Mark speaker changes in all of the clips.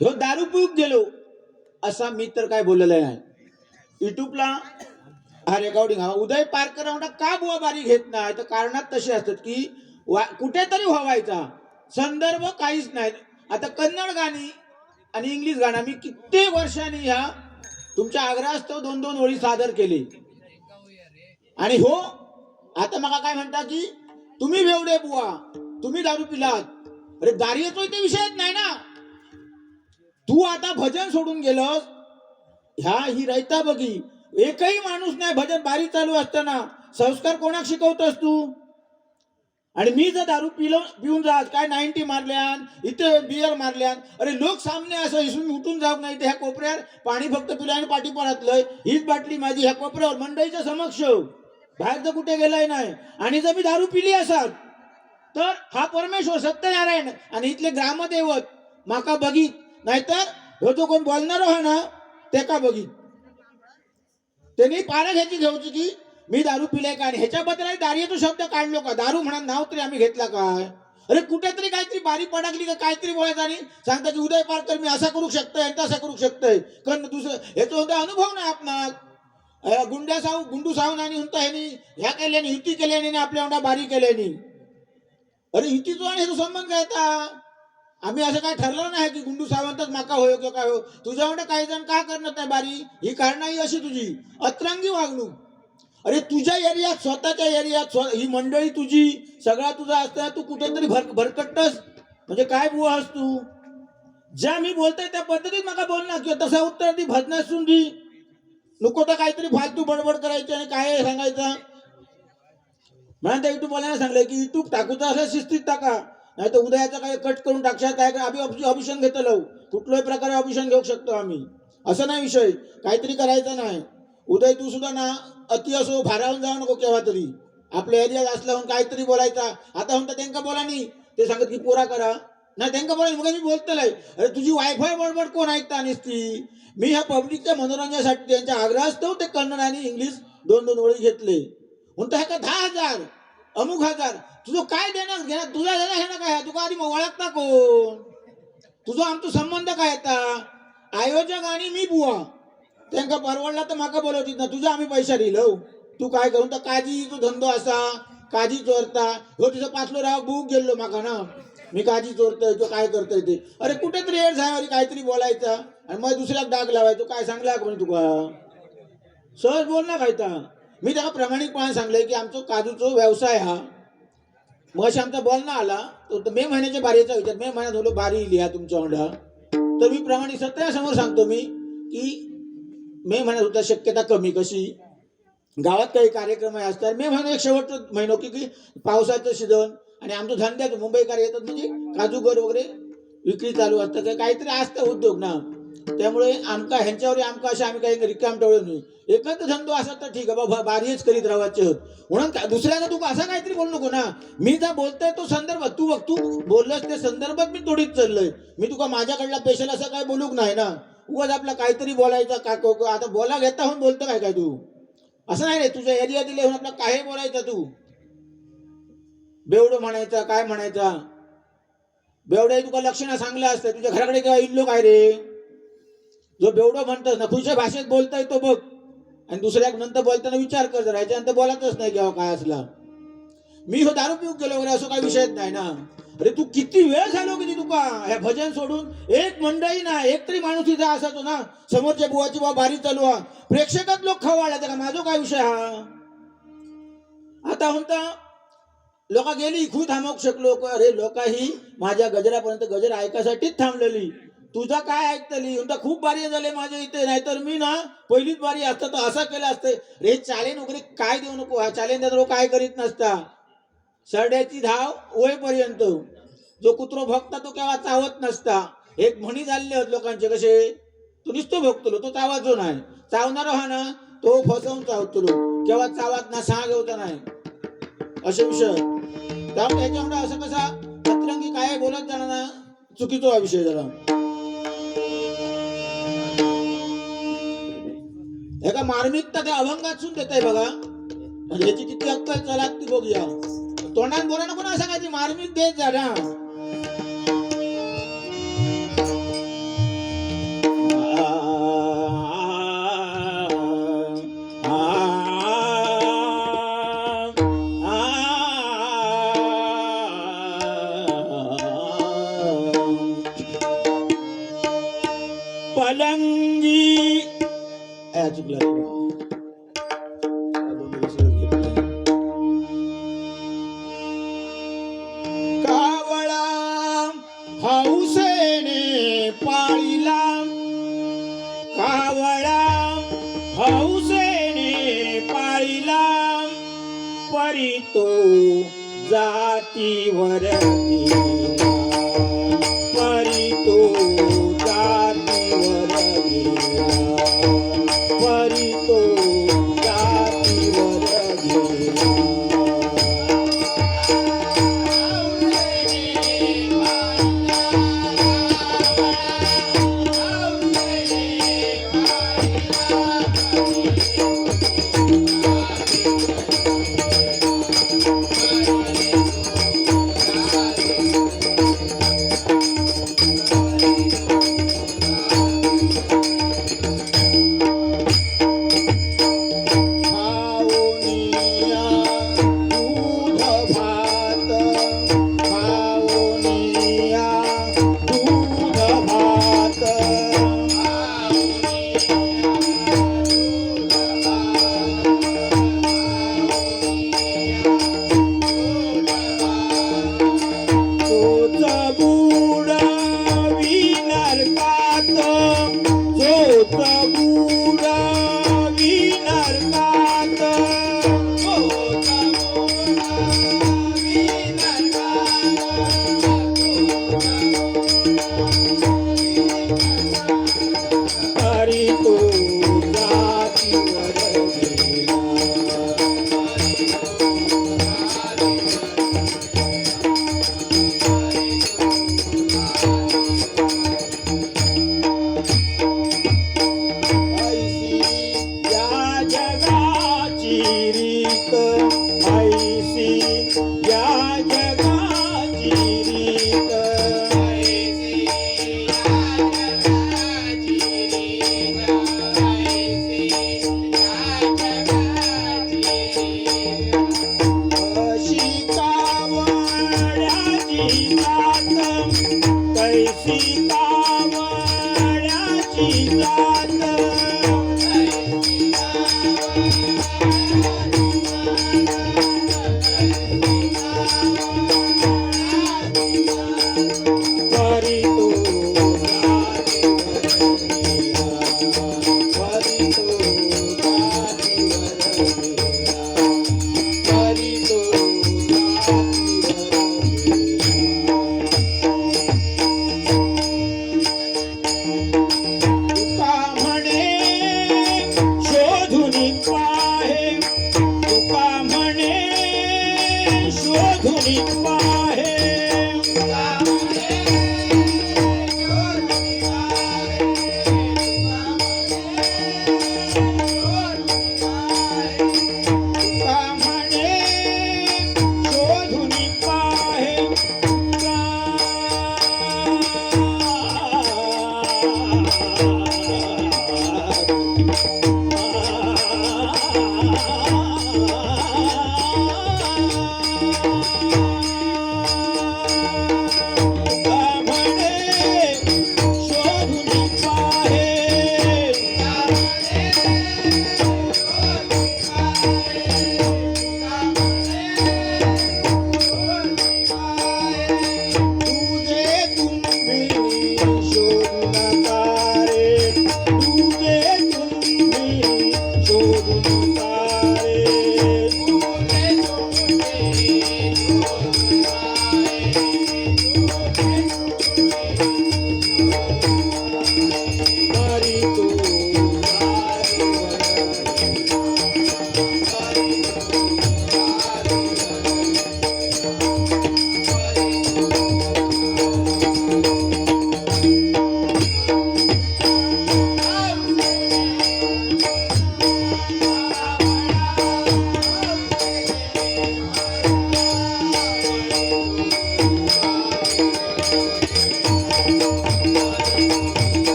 Speaker 1: ह्यो दारू पिऊक गेलो असा मी तर काय बोललेला नाही. युट्यूबला हा रेकॉर्डिंग हा उदय पारकर म्हणता का बुवा बारी घेत नाही, तर कारणात तसे असतात की कुठेतरी व्हावायचा संदर्भ काहीच नाही. आता कन्नड गाणी आणि इंग्लिश गाणं मी कित्येक वर्षांनी ह्या तुमच्या आग्रहास्तव 2-2 ओळी सादर केले. आणि हो आता मला काय म्हणता की तुम्ही बेवडे बुवा, तुम्ही दारू पिलात. अरे दारू येतोय ते विषयच नाही ना. तू आता भजन सोडून गेलोस, ही रयता बघी एकही माणूस नाही भजन बारी चालू असताना. संस्कार कोणाक शिकवतोस तू? आणि मी जर दारू पिऊन जात काय 90 मारल्यान इथे बियर मारल्यान, अरे लोक सामने असं इसून उठून जाऊ नाही. ह्या कोपऱ्यावर पाणी फक्त पिलं आणि पाठी परतलंय. हीच बाटली माझी ह्या कोपऱ्यावर मंडईच्या समक्ष, बाहेर तर कुठे गेलाय नाही. आणि जर मी दारू पिली असाल तर हा परमेश्वर सत्यनारायण आणि इथले ग्रामदैवत माका बघित, नाहीतर हो जो कोण बोलणार हो ना ते का बघित. त्यांनी पारा घ्यायची घेऊची की मी दारू पिले का, आणि ह्याच्याबद्दल दारूचा शब्द काढलो का, दारू म्हणा नाव तरी आम्ही घेतला काय. अरे कुठेतरी काहीतरी बारी पडाकली का काहीतरी बोलायचं आणि सांगता की उदय पारकर मी असा करू शकतोय तसा करू शकतोय. कारण दुसरं ह्याचा होता अनुभव नाही आपणाक. गुंडू सावून आणि म्हणता ह्यानी ह्या केल्याने युती केल्याने आपल्या एवढा बारी केल्याने. अरे युतीचो आणि ह्याचा संबंध काय आता. आम्ही असं काय ठरलं नाही की गुंडू सावंतच माका होय किंवा काय हो. तुझ्या एवढं काही जण का करणार नाही बारी, ही कारण ही अशी तुझी अतरंगी वागणूक. अरे तुझ्या एरियात स्वतःच्या एरियात ही मंडळी तुझी सगळा तुझा असता, तू कुठेतरी भरकटतस म्हणजे काय बुवा हस तू. ज्या मी बोलतोय त्या पद्धतीत मला बोल ना, किंवा तसा उत्तर ती भजनासून दी नको तर काहीतरी फालतू बडबड करायची आणि काय सांगायचं. म्हणून त्या युट्यूब वाल्याने सांगलंय की युट्यूब टाकूचा असं शिस्तीत टाका, नाही तर उदयाचा काही कट करून टाकशात काय आम्ही ऑप्शन घेतलं. कुठल्याही प्रकारे ऑप्शन घेऊ शकतो आम्ही, असं नाही विषय. काहीतरी करायचं नाही. उदय तू सुद्धा ना अति असो भारावून जाऊ नको केव्हा तरी. आपल्या एरियात असल्याहून काहीतरी बोलायचा. आता म्हणता त्यांना बोला नाही, ते सांगत की पोरा करा नाही त्यांना बोला. मग मी बोलतोय अरे तुझी वायफाय बडबड कोण ऐकता नसती. मी ह्या पब्लिकच्या मनोरंजनासाठी त्यांच्या आग्रहास्तव ते कन्नड आणि इंग्लिश 2-2 ओळी घेतले. म्हणतो ह्या का 10,000 अमुक हजार तुझं काय देणं घेणं, तुझा देणं घेणं काय, तुका आधी ओळखता कोण, तुझा आमचा संबंध काय आता. आयोजक आणि मी बुवा त्यांना परवडला तर माका बोलवतीत ना, तुझा आम्ही पैसा दिलो. तू काय करून तर काजी तो धंदो असा काजी चोरता हो तुझं पाचलो राव बुक गेलो माका ना, मी काजी चोरतोय तो काय करतोय ते. अरे कुठेतरी एड झाल्यावर काहीतरी बोलायचा आणि मग दुसऱ्याक डाग लावायचो. काय सांगला कोणी तुका सहज बोल ना खायता. मी त्याला प्रामाणिकपणे सांगलंय की आमचा काजूचा व्यवसाय हा. मग अशा आमचा बोलणं आला तर मे महिन्याच्या बारीचा विचार, मे महिन्यात बोललो बारी लिहा तुमच्या अंडा. तर मी प्रामाणिक सत्यासमोर सांगतो मी की मे महिन्यात होता शक्यता कमी. कशी गावात काही कार्यक्रम असतात मे महिन्यात शेवटचा महिनो की पावसाचं सीझन आणि आमचं धंद्याचं मुंबईकर येतात म्हणजे काजूगर वगैरे विक्री चालू असतं काहीतरी असतं उद्योग ना. त्यामुळे आमका ह्यांच्यावर आमका अशा आम्ही काही रिकाम ठेवले नाही. एकच धंदो असा तर ठीक आहे बाबा बारीच करीत राहायचे होत म्हणून दुसऱ्याचा तू असं काहीतरी बोलू नको ना. मी जर बोलतोय तो संदर्भ तू बघ, तू बोललंस त्या संदर्भात मी थोडीच चाललोय. मी तुका माझ्याकडला पेशल असं काय बोलूक नाही ना. उगाच आपला काहीतरी बोलायचं का आता बोला घेता होऊन बोलतो काय तू असं नाही रे. तुझ्या एरिया दिले होऊन आपला काय बोलायचं, तू बेवडं म्हणायचा काय म्हणायचा. बेवडे तुका लक्षणं सांगलं असतं. तुझ्या घराकडे केव्हा इल्लो काय रे. जो बेवडं म्हणतोस ना तुझ्या भाषेत बोलता येतो बघ आणि दुसऱ्या नंतर बोलताना विचार कर जरा. याच्यानंतर बोलायचंच नाही केव्हा काय असला. मी हो दारू पिऊन गेलो वगैरे असं काही विषयच नाही ना. अरे तू किती वेळ झालो किती तुका ह्या भजन सोडून एक मंडळी ना एक तरी माणूस इथं असायचो ना समोरच्या बुवाची बाबा बारी चालू हा प्रेक्षकात लोक खवाळला का माझा काय विषय हा. आता म्हणता लोक गेली खूप थांबवू शकलो. अरे लोक ही माझ्या गजरापर्यंत गजर ऐकायसाठीच थांबलेली. तुझा काय ऐकतली म्हणता खूप बारी झाले माझ्या इथे. नाहीतर मी ना पहिलीच बारी असतं तर असं केलं असतं. रे चालेन वगैरे काय देऊ नको. हा चालेन त्यात काय करीत नसता. सरड्याची धाव होईपर्यंत जो कुत्रो भोगता तो केव्हा चावत नसता. एक म्हणी झालेले होत लोकांचे कसे तो नुसतो भोगतो तो चावायचो नाही. चावणारा हा ना तो फसवून चावतो केव्हा चावत ना सांग होता नाही असे विषय. त्यामुळे ह्याच्यामुळे असं कसा पत्रंगी काय बोलत जाणार ना चुकीचा हा विषय जरा. एका मार्मिकता त्या अभंगातून देत आहे बघा. म्हणजे याची किती अक्कल चलात ती बघूया. तोंडात बोला नको ना सांगायची मार्मिक देत जा ना. मलंगी चुकला कावळा हौसेने पाळीला कावळा हौसेने पाळीला परी तो जातीवर गेला परी तो जातीवर गेला परी तो जातीवर गेला तुका म्हणे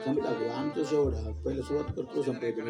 Speaker 1: संपला बुवा. आमचं शेवट हा. पहिलं सुरुवात करतो संपवतो